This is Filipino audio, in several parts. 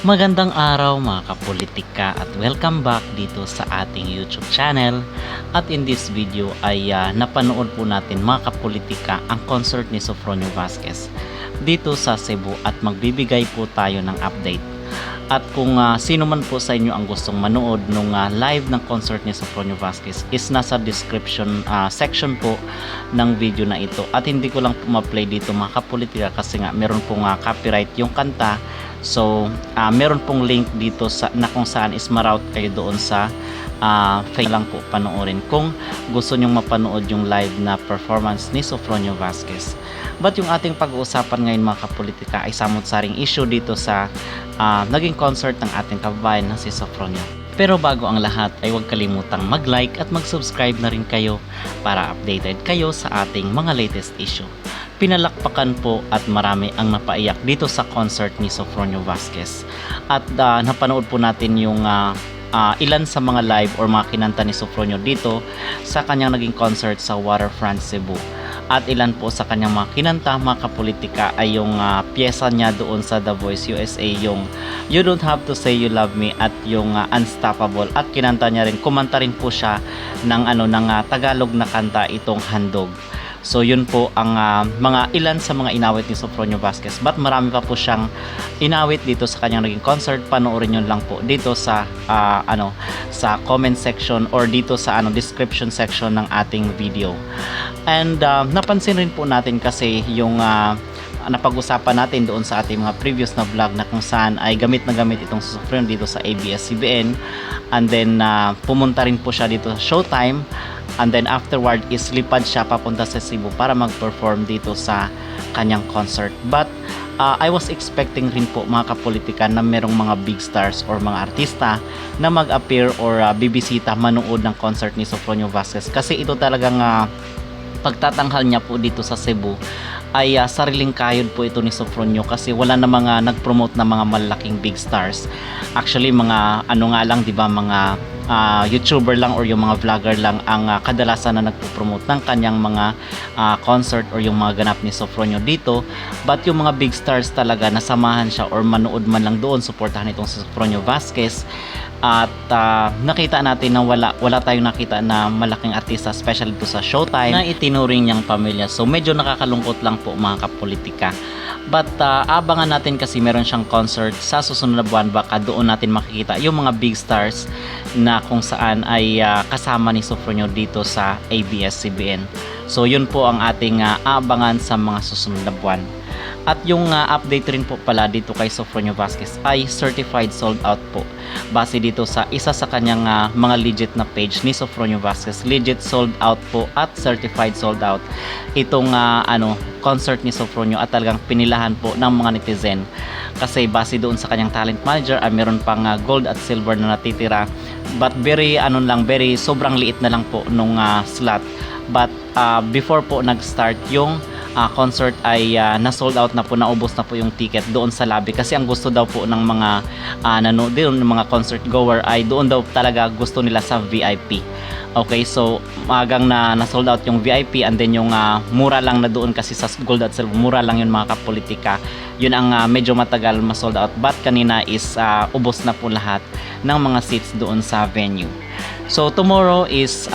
Magandang araw mga kapolitika at welcome back dito sa ating YouTube channel. At in this video ay napanood po natin mga kapolitika ang concert ni Sofronio Vasquez dito sa Cebu at magbibigay po tayo ng update. At kung sino man po sa inyo ang gustong manood nung live ng concert ni Sofronio Vasquez is nasa description section po ng video na ito. At hindi ko lang po ma-play dito mga kapolitika kasi nga meron pong copyright yung kanta. So, meron pong link dito na kung saan is ma-route kayo doon sa Facebook lang po panoorin kung gusto nyong mapanood yung live na performance ni Sofronio Vasquez. But yung ating pag-uusapan ngayon mga kapolitika ay samot-saring issue dito sa naging concert ng ating kababayan na si Sofronio. Pero bago ang lahat ay huwag kalimutang mag-like at mag-subscribe na rin kayo para updated kayo sa ating mga latest issue. Pinalakpakan po at marami ang napaiyak dito sa concert ni Sofronio Vasquez. At napanood po natin yung ilan sa mga live or mga kinanta ni Sofronio dito sa kanyang naging concert sa Waterfront Cebu. At ilan po sa kanyang mga kinanta mga kapolitika ay yung pyesa niya doon sa The Voice USA, yung You Don't Have to Say You Love Me at yung Unstoppable. At kinanta niya rin, kumanta rin po siya ng Tagalog na kanta, itong Handog. So yun po ang mga ilan sa mga inawit ni Sofronio Vasquez. But marami pa po siyang inawit dito sa kanyang naging concert. Panoorin nyo lang po dito sa sa comment section or dito sa description section ng ating video. And napansin rin po natin kasi yung napag-usapan natin doon sa ating mga previous na vlog na kung saan ay gamit na gamit itong si Sofronio dito sa ABS-CBN. And then pumunta rin po siya dito sa Showtime. And then afterward is lipad siya papunta sa Cebu para mag-perform dito sa kanyang concert. But I was expecting rin po mga kapolitika na merong mga big stars or mga artista na mag-appear or bibisita manood ng concert ni Sofronio Vasquez. Kasi ito talagang pagtatanghal niya po dito sa Cebu ay sariling kayod po ito ni Sofronio kasi wala na mga nag-promote na mga malaking big stars. Actually mga nga lang, di ba, mga YouTuber lang or yung mga vlogger lang ang kadalasan na nagpo-promote ng kanyang mga concert or yung mga ganap ni Sofronio dito. But yung mga big stars talaga nasamahan siya or manood man lang doon, suportahan itong si Sofronio Vasquez. At nakita natin na wala tayong nakita na malaking artista, especially dito sa Showtime, na itinuring niyang pamilya. So medyo nakakalungkot lang po mga kapolitika. But abangan natin kasi meron siyang concert sa susunod na buwan, baka doon natin makikita yung mga big stars na kung saan ay kasama ni Sofronio dito sa ABS-CBN. So yun po ang ating abangan sa mga susunod na buwan. At yung update rin po pala dito kay Sofronio Vasquez ay certified sold out po. Base dito sa isa sa kanyang mga legit na page ni Sofronio Vasquez, legit sold out po at certified sold out itong concert ni Sofronio at talagang pinilahan po ng mga netizen. Kasi base doon sa kanyang talent manager ay meron pang gold at silver na natitira. But very sobrang liit na lang po nung slot. But before po nag-start yung concert ay na-sold out na po, naubos na po yung ticket doon sa lobby kasi ang gusto daw po ng mga nanonood doon, ng mga concert goer ay doon daw talaga gusto nila sa VIP. Okay, so magang na-sold out yung VIP and then yung mura lang na doon kasi sa gold at silver, mura lang yun mga kapolitika. Yun ang medyo matagal ma-sold out, but kanina is ubos na po lahat ng mga seats doon sa venue. So tomorrow is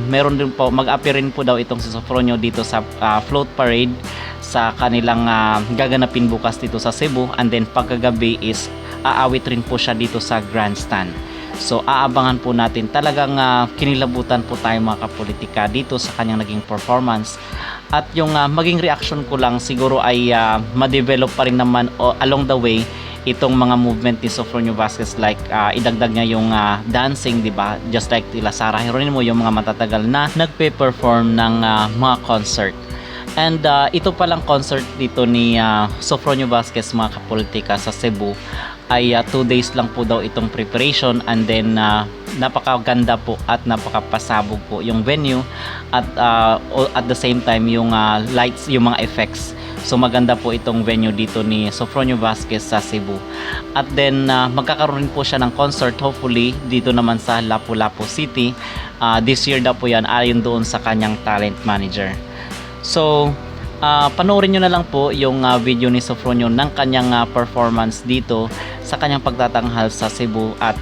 meron din po, mag-appear rin po daw itong si Sofronio dito sa float parade sa kanilang gaganapin bukas dito sa Cebu, and then pagkagabi is aawit rin po siya dito sa grandstand. So aabangan po natin, talagang kinilabutan po tayo mga kapolitika dito sa kanyang naging performance. At yung maging reaction ko lang siguro ay ma-develop pa rin naman along the way itong mga movement ni Sofronio Vasquez, like idagdag niya yung dancing, di ba? Just like tila Sarah Geronimo, yung mga matatagal na nagpe-perform ng mga concert. And ito palang concert dito ni Sofronio Vasquez mga kapolitika sa Cebu ay 2 days lang po daw itong preparation, and then napakaganda po at napakapasabog po yung venue at at the same time yung lights, yung mga effects. So maganda po itong venue dito ni Sofronio Vasquez sa Cebu. At then magkakaroon rin po siya ng concert hopefully dito naman sa Lapu-Lapu City. This year daw po yan ayon doon sa kanyang talent manager. So Panoorin nyo na lang po yung video ni Sofronio ng kanyang performance dito sa kanyang pagtatanghal sa Cebu, at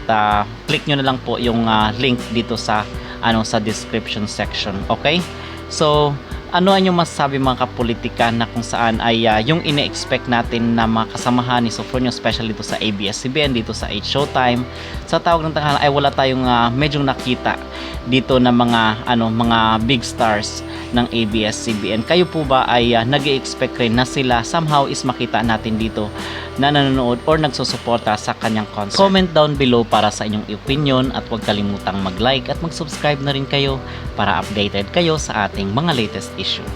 click nyo na lang po yung link dito sa sa description section. Okay? So, ano ang yung masasabi mga kapolitika na kung saan ay yung ine-expect natin na mga kasamahan ni Sofronio, especially dito sa ABS-CBN, dito sa H Showtime, sa tawag ng tanghal ay wala tayong medyo nakita dito na mga big stars ng ABS-CBN. Kayo po ba ay nag-i-expect rin na sila somehow is makita natin dito na nanonood or nagsusuporta sa kanyang concert? Comment down below para sa inyong opinion, at huwag kalimutang mag-like at mag-subscribe na rin kayo para updated kayo sa ating mga latest issue.